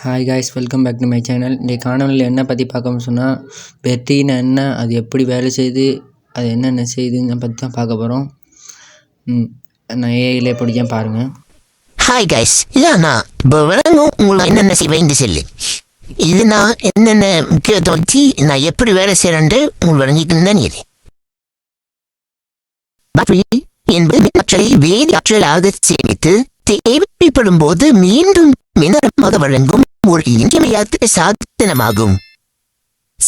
Hi guys, welcome back to my channel. இன்றைய காணொலியில் என்ன பற்றி பார்க்கணும்னு சொன்னால், பெட்டின்னா என்ன, அது எப்படி வேலை செய்யுது, அது என்னென்ன செய்யுதுன்னு பற்றி தான் பார்க்க போகிறோம். நான் ஏஐலே பிடிக்கேன் பாருங்கள். ஹாய் கைஸ், இதான் நான் இப்போ விளங்கும் உங்களுக்கு என்னென்ன செய்வேன் சொல்லி இது நான் என்னென்ன முக்கியத்துவம் வச்சு நான் எப்படி வேலை செய்கிறேன்ட்டு உங்களுக்கு விளங்கிட்டு தான் இது பேட்டரி என்பது ஆற்றலை வேதி ஆற்றலாக சேமித்து தேவைப்படும் போது மீண்டும் மின்னரமாக வழங்கும் ஒரு இன்றியமையாத சாதனமாகும்.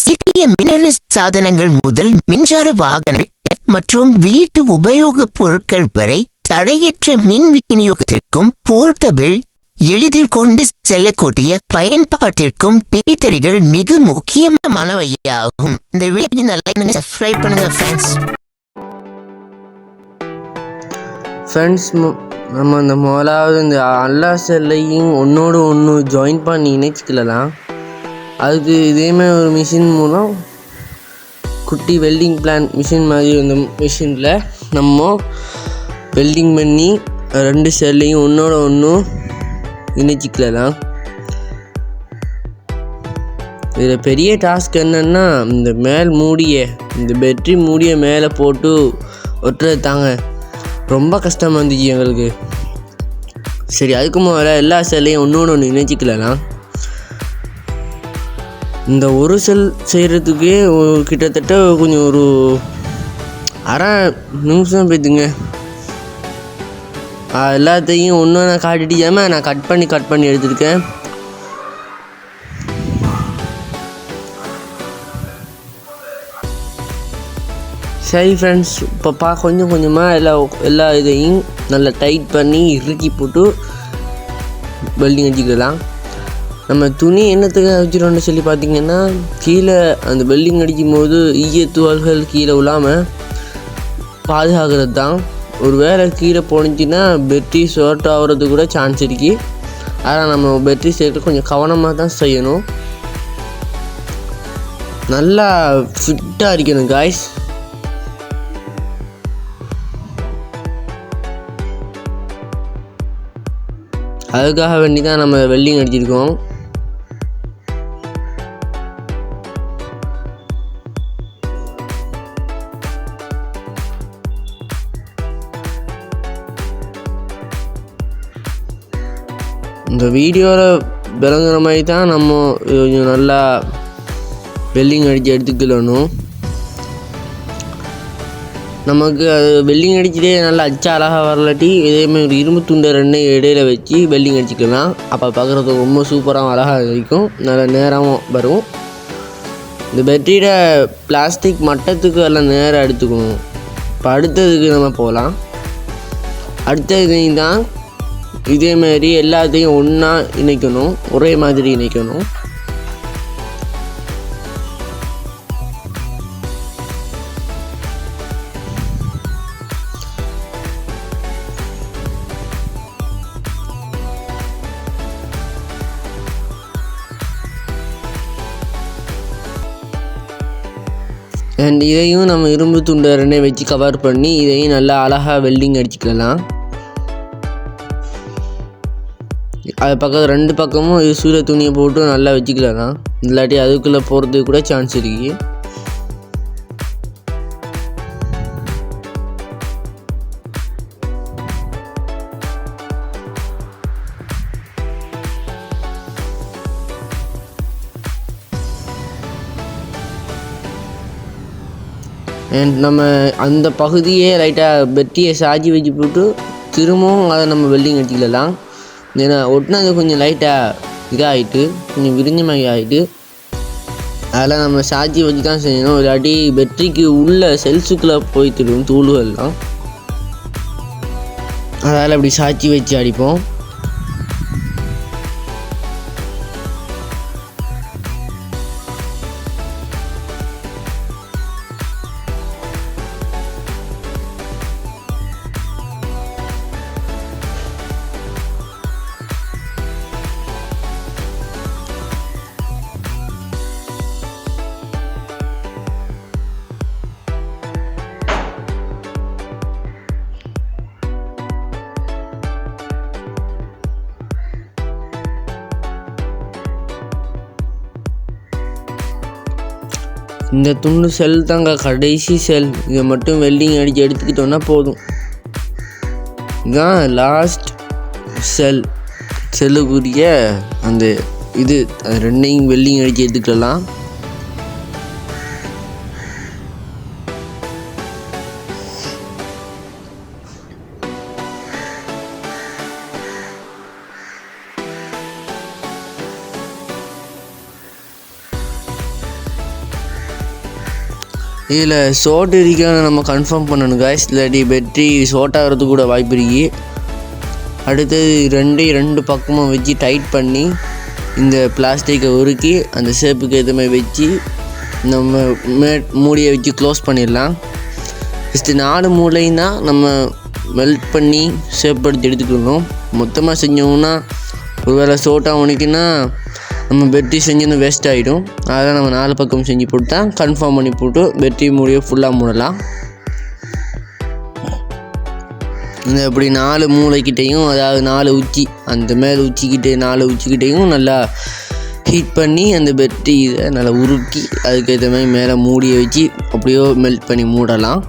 சிறிய மின்னணு சாதனங்கள் முதல் மின்சார வாகனங்கள் மற்றும் வீட்டு உபயோகப் பொருட்கள் வரை தடையற்ற மின் விநியோகத்திற்கும் போர்ட்டபிள் எளிதில் கொண்டு செல்லக்கூடிய பயன்பாட்டிற்கும் பேட்டரிகள் மிக முக்கியமானவையாகும். இந்த வீடியோ நல்லா சப்ஸ்கிரைப் பண்ணுங்க ஃப்ரெண்ட்ஸ். நம்ம இந்த முதலாவது இந்த எல்லா செல்லையும் ஒன்றோடு ஒன்று ஜாயின் பண்ணி இணைச்சிக்கலாம். அதுக்கு இதேமாதிரி ஒரு மிஷின் மூலம் குட்டி வெல்டிங் பிளான் மிஷின் மாதிரி இந்த மிஷினில் நம்ம வெல்டிங் பண்ணி ரெண்டு செல்லையும் ஒன்றோட ஒன்று இணைச்சிக்கலாம். இதில் பெரிய டாஸ்க் என்னென்னா, இந்த மேல் மூடியை இந்த பேட்டரி மூடியை மேலே போட்டு ஒட்டுறது தாங்க ரொம்ப கஷ்டமாக இருந்துச்சு எங்களுக்கு. சரி, அதுக்கு முதல்ல எல்லா செல்லையும் ஒன்றோடு ஒன்று இணைச்சிக்கலாம். இந்த ஒரு செல் செய்கிறதுக்கே கிட்டத்தட்ட கொஞ்சம் ஒரு அரை நிமிஷம் போய்த்துங்க. எல்லாத்தையும் ஒன்று நான் காட்டிட்டியாமல் நான் கட் பண்ணி எடுத்துருக்கேன். சரி ஃப்ரெண்ட்ஸ், இப்போ கொஞ்சம் கொஞ்சமாக எல்லா இதையும் நல்லா டைட் பண்ணி இறுக்கி போட்டு வெல்டிங் அடிச்சுக்கலாம். நம்ம துணி என்னத்துக்கு வச்சுருவோன்னு சொல்லி பார்த்திங்கன்னா, கீழே அந்த வெல்டிங் அடிக்கும் போது ஈயத்துவால்கள் கீழே விழாமல் பாதுகாக்கிறது தான். ஒரு வேளை கீழே போனிச்சின்னா பேட்டரி ஷார்ட் ஆகிறதுக்கு கூட சான்ஸ் இருக்குது. ஆனால் நம்ம பேட்டரி சேர்க்க கொஞ்சம் கவனமாக தான் செய்யணும். நல்லா ஃபிட்டாக இருக்கணும் காய்ஸ். அதுக்காக வேண்டி தான் நம்ம வெல்டிங் அடிச்சிருக்கோம். இந்த வீடியோவில் விளங்குற மாதிரி தான் நம்ம கொஞ்சம் நல்லா வெல்டிங் அடித்து எடுத்துக்கணும். நமக்கு அது வெல்டிங் அடிச்சுட்டே நல்லா அச்சா அழகாக வரலாட்டி இதேமாதிரி ஒரு இரும்பு துண்டை ரெண்டு இடையில வச்சு வெல்டிங் அடிச்சுக்கலாம். அப்போ பார்க்குறதுக்கு ரொம்ப சூப்பராகவும் அழகாக இருக்கும், நல்ல நேரமும் வரும். இந்த பேட்டரியோட பிளாஸ்டிக் மட்டத்துக்கு எல்லாம் நேரம் எடுத்துக்கணும். இப்போ அடுத்ததுக்கு நம்ம போகலாம். அடுத்ததையும் தான் இதேமாதிரி எல்லாத்தையும் ஒன்றா இணைக்கணும், ஒரே மாதிரி இணைக்கணும். அண்ட் இதையும் நம்ம இரும்பு துண்டை ரெண்டே வச்சு கவர் பண்ணி இதையும் நல்லா அழகாக வெல்டிங் அடிச்சுக்கலாம். அது பக்கம் ரெண்டு பக்கமும் இது சூரிய துணியை போட்டு நல்லா வச்சுக்கலாம். இல்லாட்டி அதுக்குள்ளே போகிறதுக்கு கூட சான்ஸ் இருக்குது. அண்ட் நம்ம அந்த பகுதியே லைட்டாக பெட்டியை சாய்ச்சி வச்சு போட்டு திரும்பவும் அதை நம்ம வெல்டிங் அடிச்சுக்கலாம். ஏன்னா ஒட்டினது கொஞ்சம் லைட்டாக இதாகிட்டு கொஞ்சம் விரிஞ்ச மாதிரி ஆகிட்டு அதெல்லாம் நம்ம சாய்ச்சி வச்சு தான் செய்யணும். இல்லாட்டி பெட்ரிக்கு உள்ள செல்ஸுக்குள்ளே போய் திருடும் தூள்கள்லாம். அதனால் அப்படி சாய்ச்சி வச்சு அடிப்போம். இந்த துண்டு செல் தாங்க கடைசி செல். இதை மட்டும் வெல்டிங் அடித்து எடுத்துக்கிட்டோன்னா போதும். இதுதான் லாஸ்ட் செல்லுக்குரிய அந்த இது. அது ரெண்டையும் வெல்டிங் அடித்து எடுத்துக்கலாம். இதில் ஷார்ட் இருக்கான்னு நம்ம கன்ஃபார்ம் பண்ணணும் காய்ஸ், இல்லாட்டி பேட்டரி ஷார்ட் ஆகிறதுக்கு கூட வாய்ப்பு இருக்கு. அடுத்தது ரெண்டு பக்கமும் வச்சு டைட் பண்ணி இந்த பிளாஸ்டிக்கை உருக்கி அந்த ஷேப்புக்கு ஏற்ற மாதிரி வச்சு நம்ம மூடியை வச்சு க்ளோஸ் பண்ணிடலாம். ஃபஸ்ட்டு 4 மூலையும் தான் நம்ம மெல்ட் பண்ணி ஷேப் எடுத்து எடுத்துக்கணும். மொத்தமாக செஞ்சோம்னா ஒரு வேளை ஷார்ட்டாக உனக்குன்னா நம்ம பேட்டரி செஞ்சு வேஸ்ட் ஆகிடும். அதெல்லாம் நம்ம 4 பக்கம் செஞ்சு போட்டு தான் கன்ஃபார்ம் பண்ணி போட்டு பேட்டரி மூடியை ஃபுல்லாக மூடலாம். இந்த இப்படி 4 மூளைக்கிட்டையும், அதாவது 4 உச்சி, அந்த மேல் உச்சிக்கிட்டே 4 உச்சிக்கிட்டையும் நல்லா ஹீட் பண்ணி அந்த பேட்டரி இதை நல்லா உருக்கி அதுக்கேற்ற மாதிரி மேலே மூடியை வச்சு அப்படியோ மெல்ட் பண்ணி மூடலாம்.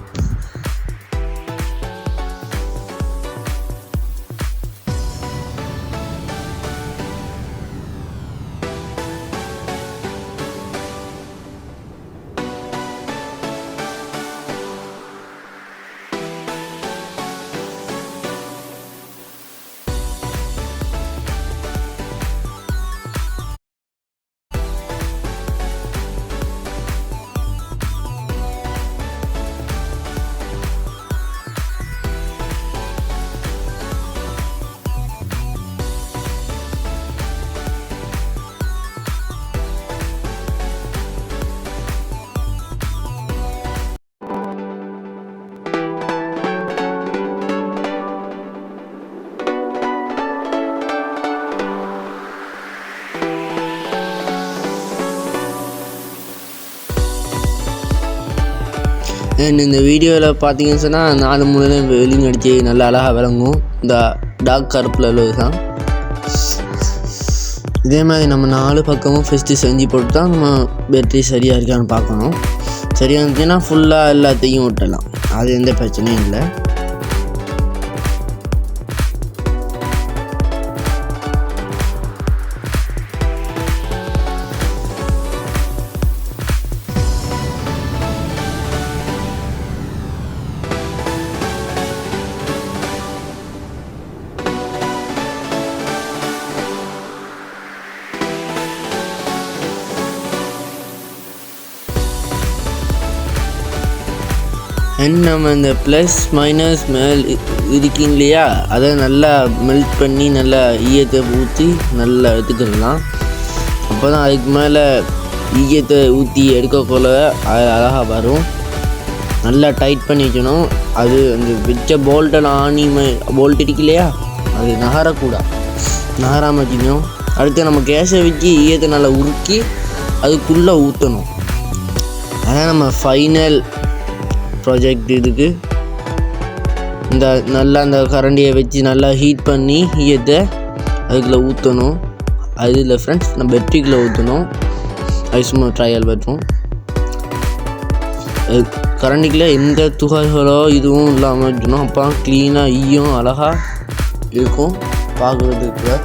இந்த வீடியோவில் பார்த்தீங்கன்னு சொன்னால் 4 மூலையும் வெல்டிங் அடித்து நல்லா அழகாக விளங்கும். இந்த டார்க் கருப்பில் உள்ளது தான். இதே மாதிரி நம்ம 4 பக்கமும் ஃபஸ்ட்டு செஞ்சு போட்டு தான் நம்ம பேட்டரி சரியாக இருக்கான்னு பார்க்கணும். சரியாக இருந்துச்சுன்னா ஃபுல்லாக எல்லாத்தையும் விட்டலாம், அது எந்த பிரச்சனையும் இல்லை. நம்ம இந்த ப்ளஸ் மைனஸ் மேல் இருக்கீங்க இல்லையா, அதை நல்லா மெல்ட் பண்ணி நல்லா ஈயத்தை ஊற்றி நல்லா எடுத்துக்கிடலாம். அப்போ தான் அதுக்கு மேலே ஈயத்தை ஊற்றி எடுக்கக்குள்ள அது அழகாக வரும். நல்லா டைட் பண்ணி வைக்கணும். அது அந்த வச்ச போல்ட்டில் போல்ட் இருக்கு இல்லையா, அது நகராமல் வச்சுக்கணும். அடுத்து நம்ம கேஸை வச்சு ஈயத்தை நல்லா உருக்கி அதுக்குள்ளே ஊற்றணும். அதான் நம்ம ஃபைனல் ப்ராஜெக்ட். இதுக்கு இந்த நல்லா அந்த கரண்டியை வச்சு நல்லா ஹீட் பண்ணி ஈயத்தை அதுக்குள்ளே ஊற்றணும். அது இல்லை ஃப்ரெண்ட்ஸ், நம்ம பேட்டரிக்குள்ளே ஊற்றணும். அது சும்மா ட்ரையல் வச்சோம். கரண்டிக்குள்ளே எந்த துகள்களோ இதுவும் இல்லாமல் வச்சுக்கணும். அப்போ க்ளீனாக ஈயம் அழகாக இருக்கும் பார்க்குறதுக்கு.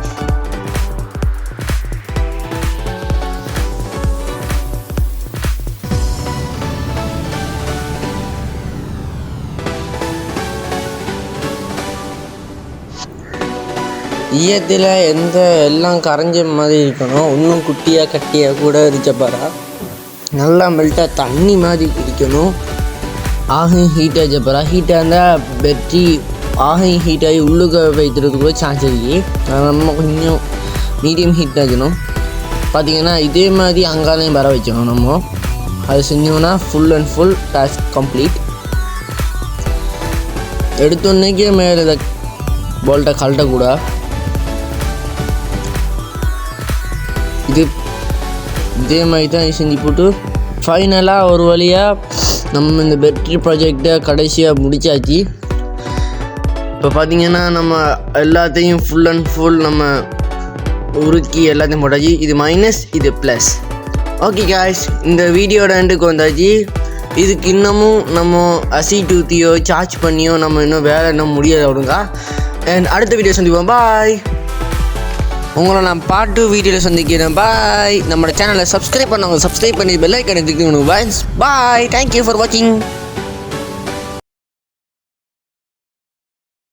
ஈயத்தில் எல்லாம் கரைஞ்ச மாதிரி இருக்கணும். இன்னும் குட்டியாக கட்டியாக கூட இருச்சப்பாரா நல்லா மெல்ட்டாக தண்ணி மாதிரி இருக்கணும். ஆகும் ஹீட் ஆச்சப்பரா ஹீட்டாக இருந்தால் பேட்டரி ஆகும் ஹீட் ஆகி உள்ளுக்க வைக்கிறதுக்கு கூட சான்ஸ் இருக்கு. நம்ம கொஞ்சம் மீடியம் ஹீட் ஆக்கணும். பார்த்திங்கன்னா இதே மாதிரி அங்காலையும் வர வைக்கணும். நம்ம அது செஞ்சோம்னா full and full task complete. எடுத்தோன்னைக்கே மேலே இதை போல்ட்டை கழட்டக்கூடாது. இதே மாதிரி தான் செஞ்சு போட்டு ஃபைனலாக ஒரு வழியாக நம்ம இந்த பேட்டரி ப்ராஜெக்டை கடைசியாக முடித்தாச்சு. இப்போ பார்த்திங்கன்னா நம்ம எல்லாத்தையும் ஃபுல் அண்ட் ஃபுல் நம்ம உருக்கி எல்லாத்தையும் போட்டாச்சு. இது மைனஸ், இது ப்ளஸ். ஓகே காய்ஸ், இந்த வீடியோட எண்டுக்கு வந்தாச்சு. இதுக்கு இன்னமும் நம்ம அசிட் ஊற்றியோ சார்ஜ் பண்ணியோ நம்ம இன்னும் வேலை இன்னும் முடியாது விடுங்க. அண்ட் அடுத்த வீடியோ சந்திப்போம். பாய். உங்களை நான் பாட்டு வீடியோவில் சந்திக்கிறேன். பாய். நம்மளோட சேனலை சப்ஸ்கிரைப் பண்ணவங்க சப்ஸ்கிரைப் பண்ணி பெல் ஐக்கானை கிளிக் பண்ணுங்க. பாய். தேங்க்யூ ஃபார் வாட்சிங்.